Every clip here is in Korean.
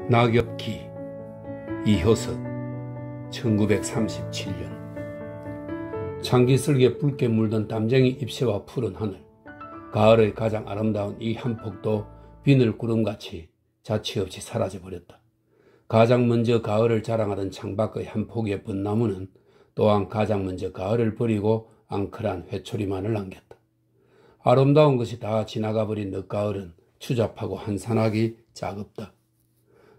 낙엽기 이효석 1937년 창기슬기에 붉게 물든 담쟁이 잎새와 푸른 하늘, 가을의 가장 아름다운 이 한 폭도 비늘 구름같이 자취 없이 사라져버렸다. 가장 먼저 가을을 자랑하던 창밖의 한 포기의 벚나무는 또한 가장 먼저 가을을 버리고 앙클한 회초리만을 남겼다. 아름다운 것이 다 지나가버린 늦가을은 추잡하고 한산하기 짜깁다.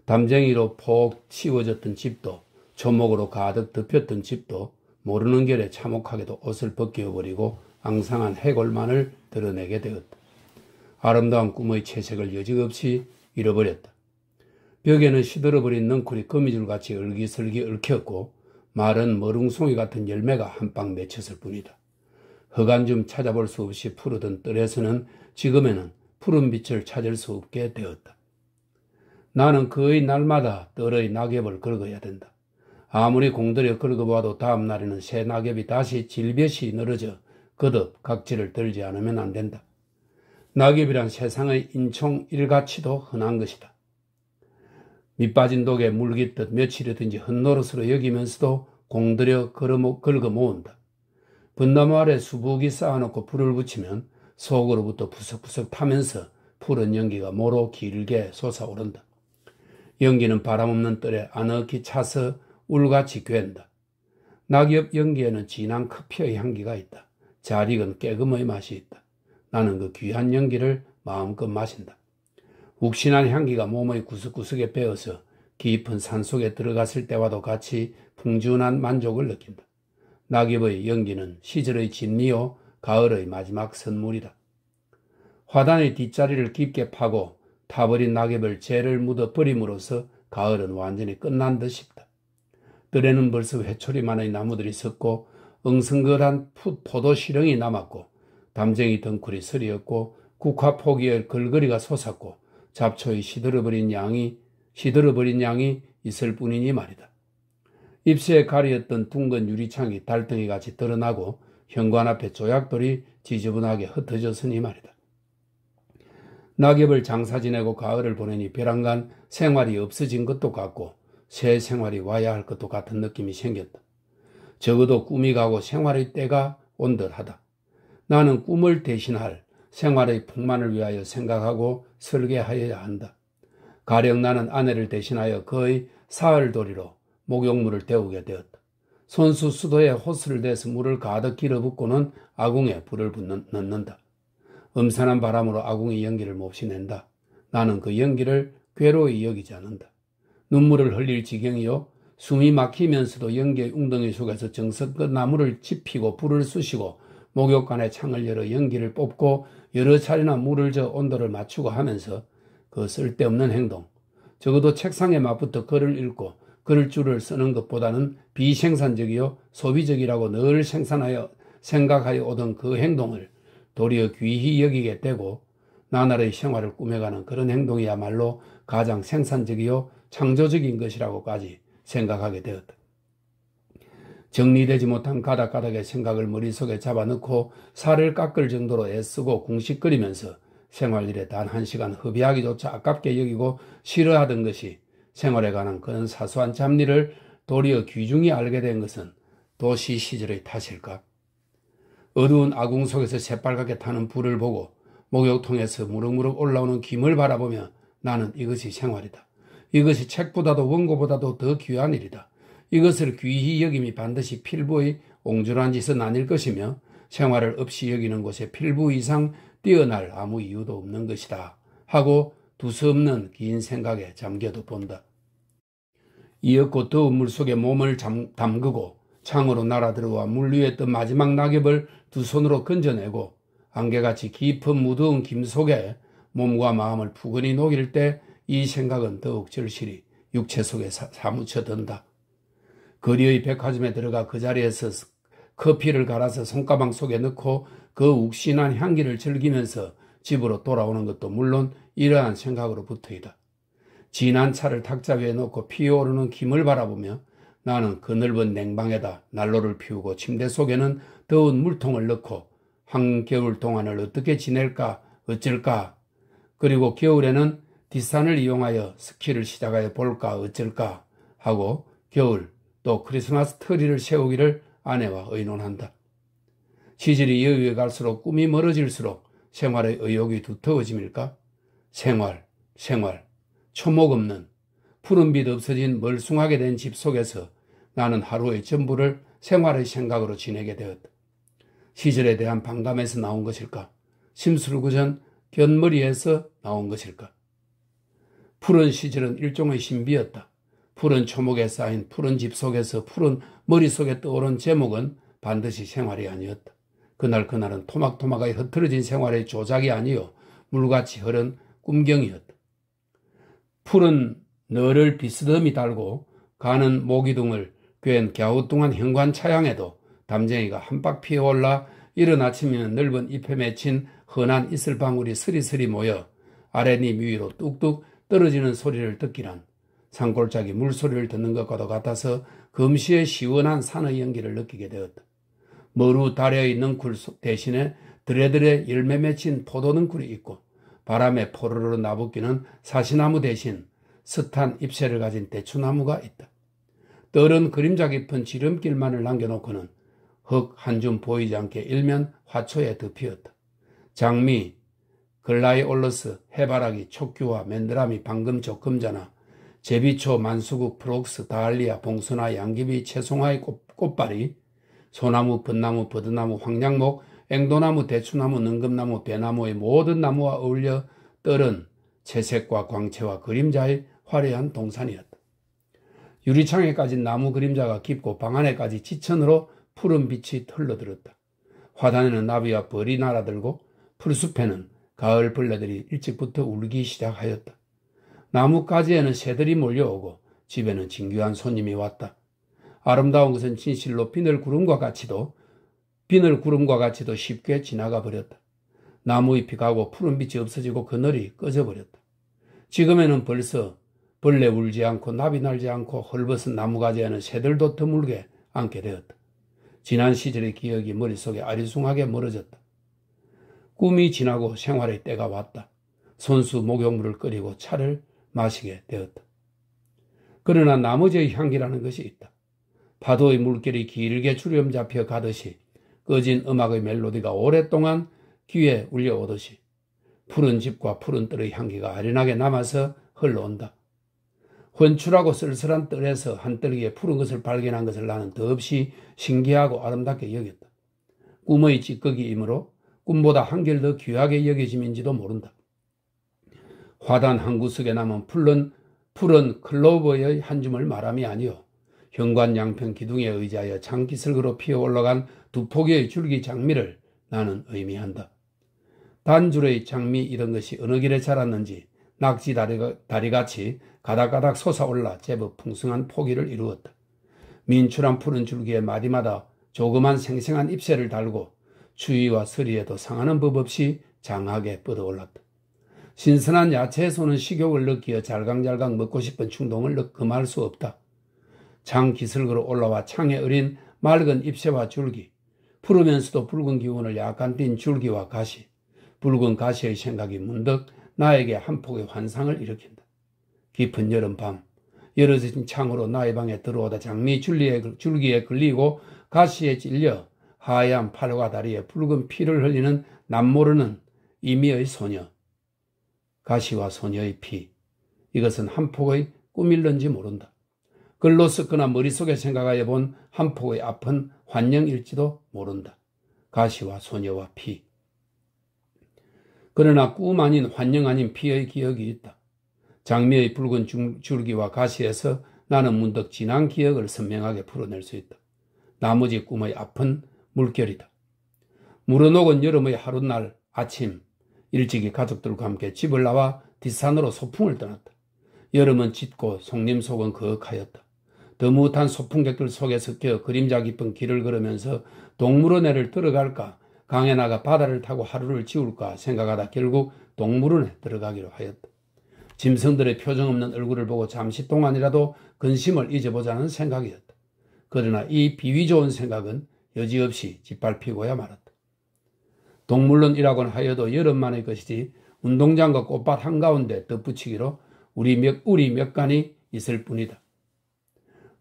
담쟁이로 폭 치워졌던 집도, 초목으로 가득 덮였던 집도 모르는 결에 참혹하게도 옷을 벗겨버리고 앙상한 해골만을 드러내게 되었다. 아름다운 꿈의 채색을 여지없이 잃어버렸다. 벽에는 시들어버린 넝쿨이 거미줄같이 얼기설기 얽혔고 마른 머룽송이 같은 열매가 한 방 맺혔을 뿐이다. 흙안 좀 찾아볼 수 없이 푸르던 뜰에서는 지금에는 푸른 빛을 찾을 수 없게 되었다. 나는 거의 날마다 뜰의 낙엽을 긁어야 된다. 아무리 공들여 긁어봐도 다음 날에는 새 낙엽이 다시 질볕이 늘어져 거듭 각질을 들지 않으면 안 된다. 낙엽이란 세상의 인총 일가치도 흔한 것이다. 밑빠진 독에 물깃듯 며칠이든지 헛노릇으로 여기면서도 공들여 긁어 모은다. 벚나무 아래 수북이 쌓아놓고 불을 붙이면 속으로부터 푸석푸석 타면서 푸른 연기가 모로 길게 솟아오른다. 연기는 바람 없는 뜰에 아늑히 차서 울같이 괴한다. 낙엽 연기에는 진한 커피의 향기가 있다. 잘 익은 깨금의 맛이 있다. 나는 그 귀한 연기를 마음껏 마신다. 욱신한 향기가 몸의 구석구석에 배어서 깊은 산속에 들어갔을 때와도 같이 풍준한 만족을 느낀다. 낙엽의 연기는 시절의 진리요 가을의 마지막 선물이다. 화단의 뒷자리를 깊게 파고 타버린 낙엽을 재를 묻어 버림으로써 가을은 완전히 끝난 듯 싶다. 뜰에는 벌써 회초리만의 나무들이 섰고 엉성걸한 포도 시렁이 남았고 담쟁이 덩쿨이 서리었고 국화 포기의 걸거리가 솟았고 잡초의 시들어버린 양이 있을 뿐이니 말이다. 잎새에 가리었던 둥근 유리창이 달덩이같이 드러나고 현관 앞에 조약돌이 지저분하게 흩어졌으니 말이다. 낙엽을 장사 지내고 가을을 보내니 벼랑간 생활이 없어진 것도 같고 새 생활이 와야 할 것도 같은 느낌이 생겼다. 적어도 꿈이 가고 생활의 때가 온 듯하다. 나는 꿈을 대신할 생활의 풍만을 위하여 생각하고 설계하여야 한다. 가령 나는 아내를 대신하여 그의 사흘도리로 목욕물을 데우게 되었다. 손수 수도에 호스를 대서 물을 가득 길어붓고는 아궁에 불을 넣는다. 음산한 바람으로 아궁이 연기를 몹시 낸다. 나는 그 연기를 괴로이 여기지 않는다. 눈물을 흘릴 지경이요 숨이 막히면서도 연기의 웅덩이 속에서 정성껏 나무를 지피고 불을 쑤시고 목욕관에 창을 열어 연기를 뽑고 여러 차례나 물을 저 온도를 맞추고 하면서 그 쓸데없는 행동, 적어도 책상에 맞붙어 글을 읽고 글을 줄을 쓰는 것보다는 비생산적이요 소비적이라고 늘 생각하여 오던 그 행동을 도리어 귀히 여기게 되고 나날의 생활을 꾸며가는 그런 행동이야말로 가장 생산적이요 창조적인 것이라고까지 생각하게 되었다. 정리되지 못한 가닥가닥의 생각을 머릿속에 잡아넣고 살을 깎을 정도로 애쓰고 궁식거리면서 생활일에 단 1시간 허비하기조차 아깝게 여기고 싫어하던 것이 생활에 관한 그런 사소한 잡리를 도리어 귀중히 알게 된 것은 도시 시절의 탓일까? 어두운 아궁 속에서 새빨갛게 타는 불을 보고 목욕통에서 무럭무럭 올라오는 김을 바라보며 나는 이것이 생활이다. 이것이 책보다도 원고보다도 더 귀한 일이다. 이것을 귀히 여김이 반드시 필부의 옹졸한 짓은 아닐 것이며 생활을 없이 여기는 곳에 필부 이상 뛰어날 아무 이유도 없는 것이다 하고 두서없는 긴 생각에 잠겨도 본다. 이윽고 더운 물속에 몸을 담그고 창으로 날아들어와 물 위에 뜬 마지막 낙엽을 두 손으로 건져내고 안개같이 깊은 무더운 김 속에 몸과 마음을 푸근히 녹일 때 이 생각은 더욱 절실히 육체 속에 사무쳐 든다. 거리의 백화점에 들어가 그 자리에서 커피를 갈아서 손가방 속에 넣고 그 욱신한 향기를 즐기면서 집으로 돌아오는 것도 물론 이러한 생각으로 붙어이다. 진한 차를 탁자 위에 놓고 피어오르는 김을 바라보며 나는 그 넓은 냉방에다 난로를 피우고 침대 속에는 더운 물통을 넣고 한겨울 동안을 어떻게 지낼까 어쩔까 그리고 겨울에는 뒷산을 이용하여 스키를 시작하여 볼까 어쩔까 하고 겨울 또 크리스마스 트리를 세우기를 아내와 의논한다. 시절이 여유에 갈수록 꿈이 멀어질수록 생활의 의욕이 두터워짐일까? 생활, 초목 없는 푸른빛 없어진 멀숭하게 된 집 속에서 나는 하루의 전부를 생활의 생각으로 지내게 되었다. 시절에 대한 반감에서 나온 것일까? 심술구전 견머리에서 나온 것일까? 푸른 시절은 일종의 신비였다. 푸른 초목에 쌓인 푸른 집 속에서 푸른 머릿속에 떠오른 제목은 반드시 생활이 아니었다. 그날은 토막토막하게 흐트러진 생활의 조작이 아니요 물같이 흐른 꿈경이었다. 푸른 너를 비스듬히 달고 가는 모기둥을 괸 갸우뚱한 현관 차양에도 담쟁이가 한박 피어올라 이른 아침이면 넓은 잎에 맺힌 흔한 이슬방울이 스리스리 모여 아랫잎 위로 뚝뚝 떨어지는 소리를 듣기란 산골짜기 물소리를 듣는 것과도 같아서 금시의 시원한 산의 연기를 느끼게 되었다. 머루 달여의 넝쿨 대신에 드레드레 열매 맺힌 포도 넝쿨이 있고 바람에 포로로 나부끼는 사시나무 대신 슷한 잎새를 가진 대추나무가 있다. 떨은 그림자 깊은 지름길만을 남겨놓고는 흙 한 줌 보이지 않게 일면 화초에 덮이었다. 장미, 글라이올러스, 해바라기, 촉규와 맨드라미, 방금초, 금자나, 제비초, 만수국, 프록스, 다알리아, 봉선화, 양귀비, 채송화의 꽃발이, 소나무, 벚나무, 버드나무, 황량목, 앵도나무, 대추나무, 능금나무, 배나무의 모든 나무와 어울려 떨은 채색과 광채와 그림자의 화려한 동산이었다. 유리창에 까진 나무 그림자가 깊고 방 안에까지 지천으로 푸른 빛이 흘러들었다. 화단에는 나비와 벌이 날아들고 풀숲에는 가을 벌레들이 일찍부터 울기 시작하였다. 나뭇가지에는 새들이 몰려오고 집에는 진귀한 손님이 왔다. 아름다운 것은 진실로 비늘구름과 같이도 쉽게 지나가 버렸다. 나무잎이 가고 푸른빛이 없어지고 그늘이 꺼져버렸다. 지금에는 벌써 벌레 울지 않고 나비 날지 않고 헐벗은 나무가지에는 새들도 드물게 앉게 되었다. 지난 시절의 기억이 머릿속에 아리숭하게 멀어졌다. 꿈이 지나고 생활의 때가 왔다. 손수 목욕물을 끓이고 차를 마시게 되었다. 그러나 나머지의 향기라는 것이 있다. 파도의 물결이 길게 주름 잡혀 가듯이 꺼진 음악의 멜로디가 오랫동안 귀에 울려오듯이 푸른 집과 푸른 뜰의 향기가 아련하게 남아서 흘러온다. 헌출하고 쓸쓸한 뜰에서 한떨기에 푸른 것을 발견한 것을 나는 더없이 신기하고 아름답게 여겼다. 꿈의 찌꺼기이므로 꿈보다 한결 더 귀하게 여겨짐인지도 모른다. 화단 한 구석에 남은 푸른 클로버의 한 줌을 말함이 아니요 현관 양평 기둥에 의지하여 장기슬그로 피어 올라간 두 포기의 줄기 장미를 나는 의미한다. 단줄의 장미 이런 것이 어느 길에 자랐는지 낙지 다리같이 가닥가닥 솟아올라 제법 풍성한 포기를 이루었다. 민출한 푸른 줄기에 마디마다 조그만 생생한 잎새를 달고 추위와 서리에도 상하는 법 없이 장하게 뻗어올랐다. 신선한 야채에 쏘는 식욕을 느끼어 잘강잘강 먹고 싶은 충동을 금할 수 없다. 장 기슭으로 올라와 창에 어린 맑은 잎새와 줄기, 푸르면서도 붉은 기운을 약간 띤 줄기와 가시, 붉은 가시의 생각이 문득 나에게 한 폭의 환상을 일으킨다. 깊은 여름밤, 열어진 창으로 나의 방에 들어오다 장미 줄기에 걸리고 가시에 찔려 하얀 팔과 다리에 붉은 피를 흘리는 남모르는 이미의 소녀. 가시와 소녀의 피, 이것은 한 폭의 꿈일런지 모른다. 글로 썼거나 머릿속에 생각하여 본 한 폭의 아픈 환영일지도 모른다. 가시와 소녀와 피. 그러나 꿈 아닌 환영 아닌 피의 기억이 있다. 장미의 붉은 줄기와 가시에서 나는 문득 지난 기억을 선명하게 풀어낼 수 있다. 나머지 꿈의 아픈 물결이다. 물어녹은 여름의 하룻날 아침, 일찍이 가족들과 함께 집을 나와 뒷산으로 소풍을 떠났다. 여름은 짙고 송림속은 거흑하였다. 더무한 소풍객들 속에 섞여 그림자 깊은 길을 걸으면서 동물원에를 들어갈까 강에 나가 바다를 타고 하루를 지울까 생각하다 결국 동물원에 들어가기로 하였다. 짐승들의 표정 없는 얼굴을 보고 잠시 동안이라도 근심을 잊어보자는 생각이었다. 그러나 이 비위 좋은 생각은 여지없이 짓밟히고야 말았다. 동물원이라고는 하여도 여름만의 것이지 운동장과 꽃밭 한가운데 덧붙이기로 우리 몇 간이 있을 뿐이다.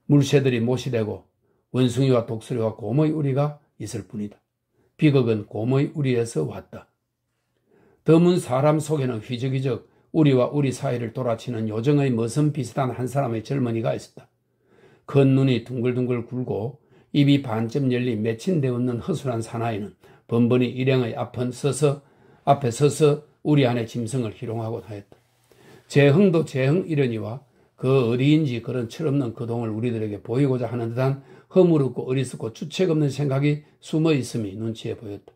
물새들이 못이 되고 원숭이와 독수리와 곰의 우리가 있을 뿐이다. 비극은 곰의 우리에서 왔다. 드문 사람 속에는 휘적휘적 우리와 우리 사이를 돌아치는 요정의 머슴 비슷한 한 사람의 젊은이가 있었다. 큰 눈이 둥글둥글 굴고 입이 반쯤 열린 맺힌 데 없는 허술한 사나이는 번번이 일행의 앞에 서서 우리 안의 짐승을 희롱하곤 하였다. 재흥도 재흥 이러니와 그 어디인지 그런 철없는 거동을 우리들에게 보이고자 하는 듯한 허물없고 어리석고 주책 없는 생각이 숨어 있음이 눈치에 보였다.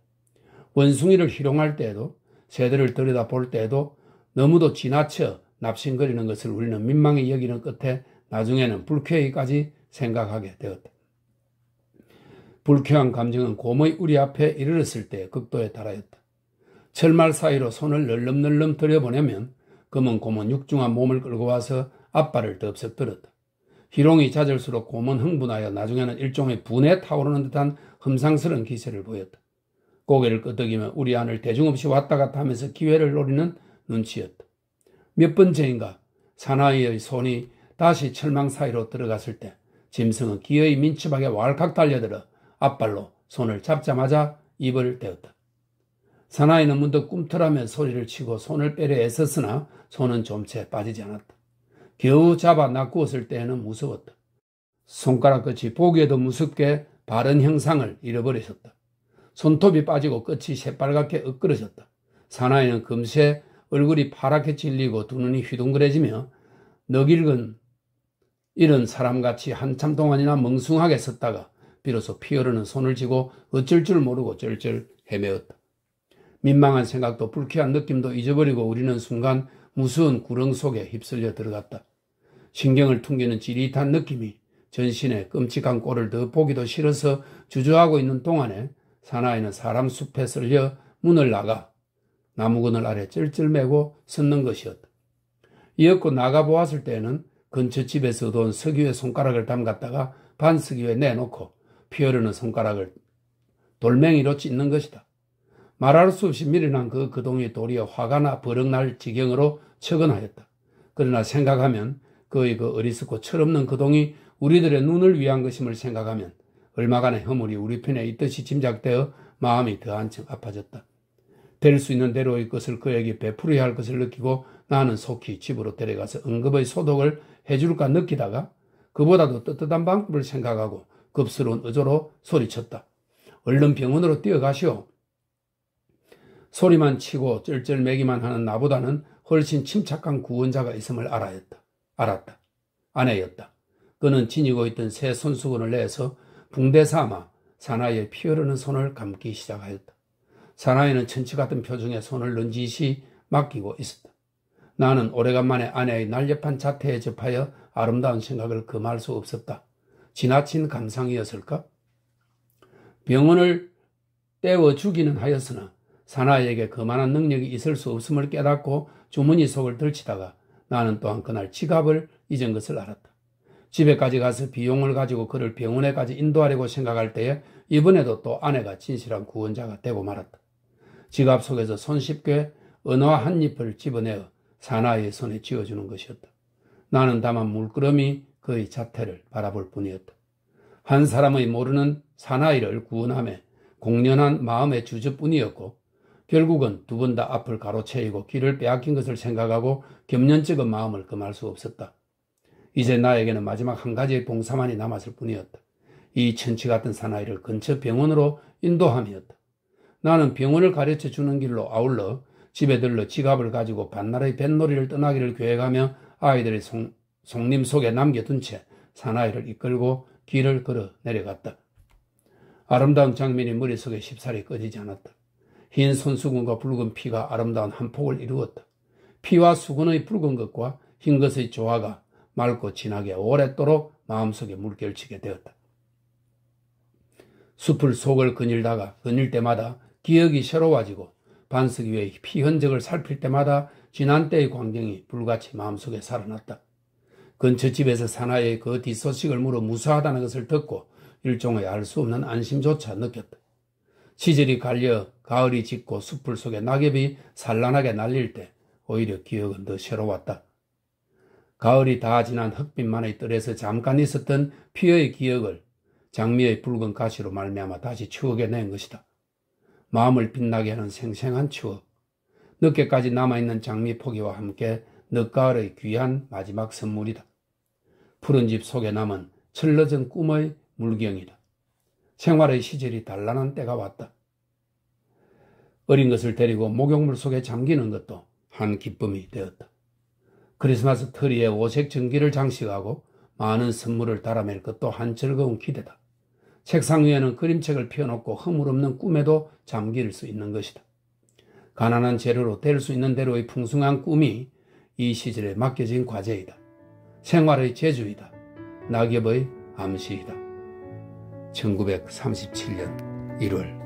원숭이를 희롱할 때에도 새들을 들여다볼 때에도 너무도 지나쳐 납신거리는 것을 우리는 민망히 여기는 끝에 나중에는 불쾌히까지 생각하게 되었다. 불쾌한 감정은 곰의 우리 앞에 이르렀을 때 극도에 달하였다. 철말 사이로 손을 널름널름 들여보내면 검은 곰은 육중한 몸을 끌고 와서 앞발을 덥석 들었다. 희롱이 잦을수록 곰은 흥분하여 나중에는 일종의 분에 타오르는 듯한 흠상스러운 기세를 보였다. 고개를 끄덕이며 우리 안을 대중없이 왔다 갔다 하면서 기회를 노리는 눈치였다. 몇 번째인가 사나이의 손이 다시 철망 사이로 들어갔을 때 짐승은 기어이 민첩하게 왈칵 달려들어 앞발로 손을 잡자마자 입을 대었다. 사나이는 문득 꿈틀하며 소리를 치고 손을 빼려 애썼으나 손은 좀 채 빠지지 않았다. 겨우 잡아 낚구었을 때에는 무서웠다. 손가락 끝이 보기에도 무섭게 바른 형상을 잃어버렸었다. 손톱이 빠지고 끝이 새빨갛게 엇그러졌다. 사나이는 금세 얼굴이 파랗게 질리고 두 눈이 휘둥그레지며 넋일근 이런 사람같이 한참 동안이나 멍숭하게 섰다가 비로소 피어르는 손을 쥐고 어쩔 줄 모르고 쩔쩔 헤매었다. 민망한 생각도 불쾌한 느낌도 잊어버리고 우리는 순간 무서운 구렁 속에 휩쓸려 들어갔다. 신경을 퉁기는 찌릿한 느낌이 전신에 끔찍한 꼴을 더 보기도 싫어서 주저하고 있는 동안에 사나이는 사람 숲에 쓸려 문을 나가 나무그늘 아래 쩔쩔매고 섰는 것이었다. 이었고 나가보았을 때에는 근처 집에서 얻어온 석유에 손가락을 담갔다가 반석유에 내놓고 피어르는 손가락을 돌멩이로 찢는 것이다. 말할 수 없이 미련한 그 거동이 도리어 화가 나 버럭날 지경으로 척은하였다. 그러나 생각하면 그의 그 어리석고 철없는 거동이 우리들의 눈을 위한 것임을 생각하면 얼마간의 허물이 우리 편에 있듯이 짐작되어 마음이 더 한층 아파졌다. 될 수 있는 대로의 것을 그에게 베풀어야 할 것을 느끼고 나는 속히 집으로 데려가서 응급의 소독을 해줄까 느끼다가 그보다도 떳떳한 방법을 생각하고 급스러운 어조로 소리쳤다. 얼른 병원으로 뛰어가시오. 소리만 치고 쩔쩔매기만 하는 나보다는 훨씬 침착한 구원자가 있음을 알았다. 아내였다. 그는 지니고 있던 새 손수건을 내서 붕대 삼아 사나이의 피어르는 손을 감기 시작하였다. 사나이는 천치 같은 표정에 손을 넌지시 맡기고 있었다. 나는 오래간만에 아내의 날렵한 자태에 접하여 아름다운 생각을 금할 수 없었다. 지나친 감상이었을까? 병원을 떼워 주기는 하였으나 사나이에게 그만한 능력이 있을 수 없음을 깨닫고 주머니 속을 들치다가 나는 또한 그날 지갑을 잊은 것을 알았다. 집에까지 가서 비용을 가지고 그를 병원에까지 인도하려고 생각할 때에 이번에도 또 아내가 진실한 구원자가 되고 말았다. 지갑 속에서 손쉽게 은화 한 잎을 집어내어 사나이의 손에 쥐어주는 것이었다. 나는 다만 물끄러미 그의 자태를 바라볼 뿐이었다. 한 사람의 모르는 사나이를 구원함에 공연한 마음의 주저뿐이었고 결국은 두 번 다 앞을 가로채이고 길을 빼앗긴 것을 생각하고 겸연쩍은 마음을 금할 수 없었다. 이제 나에게는 마지막 한 가지의 봉사만이 남았을 뿐이었다. 이 천치 같은 사나이를 근처 병원으로 인도함이었다. 나는 병원을 가르쳐 주는 길로 아울러 집에 들러 지갑을 가지고 반나라의 뱃놀이를 떠나기를 계획하며 아이들의 속림 속에 남겨둔 채 사나이를 이끌고 길을 걸어 내려갔다. 아름다운 장면이 머릿속에 쉽사리 꺼지지 않았다. 흰 손수건과 붉은 피가 아름다운 한 폭을 이루었다. 피와 수건의 붉은 것과 흰 것의 조화가 맑고 진하게 오랫도록 마음속에 물결치게 되었다. 숲을 속을 거닐 때마다 기억이 새로워지고 반석 위의 피 흔적을 살필 때마다 지난 때의 광경이 불같이 마음속에 살아났다. 근처 집에서 사나이의 그 뒷소식을 물어 무사하다는 것을 듣고 일종의 알 수 없는 안심조차 느꼈다. 시절이 갈려 가을이 짙고 숲풀 속에 낙엽이 산란하게 날릴 때 오히려 기억은 더 새로웠다. 가을이 다 지난 흑빛만의 뜰에서 잠깐 있었던 피어의 기억을 장미의 붉은 가시로 말미암아 다시 추억에 낸 것이다. 마음을 빛나게 하는 생생한 추억. 늦게까지 남아있는 장미 포기와 함께 늦가을의 귀한 마지막 선물이다. 푸른 집 속에 남은 철러진 꿈의 물경이다. 생활의 시절이 단란한 때가 왔다. 어린 것을 데리고 목욕물 속에 잠기는 것도 한 기쁨이 되었다. 크리스마스 트리에 오색 전기를 장식하고 많은 선물을 달아맬 것도 한 즐거운 기대다. 책상 위에는 그림책을 펴놓고 허물없는 꿈에도 잠길 수 있는 것이다. 가난한 재료로 될 수 있는 대로의 풍성한 꿈이 이 시절에 맡겨진 과제이다. 생활의 제주이다. 낙엽의 암시이다. 1937년 1월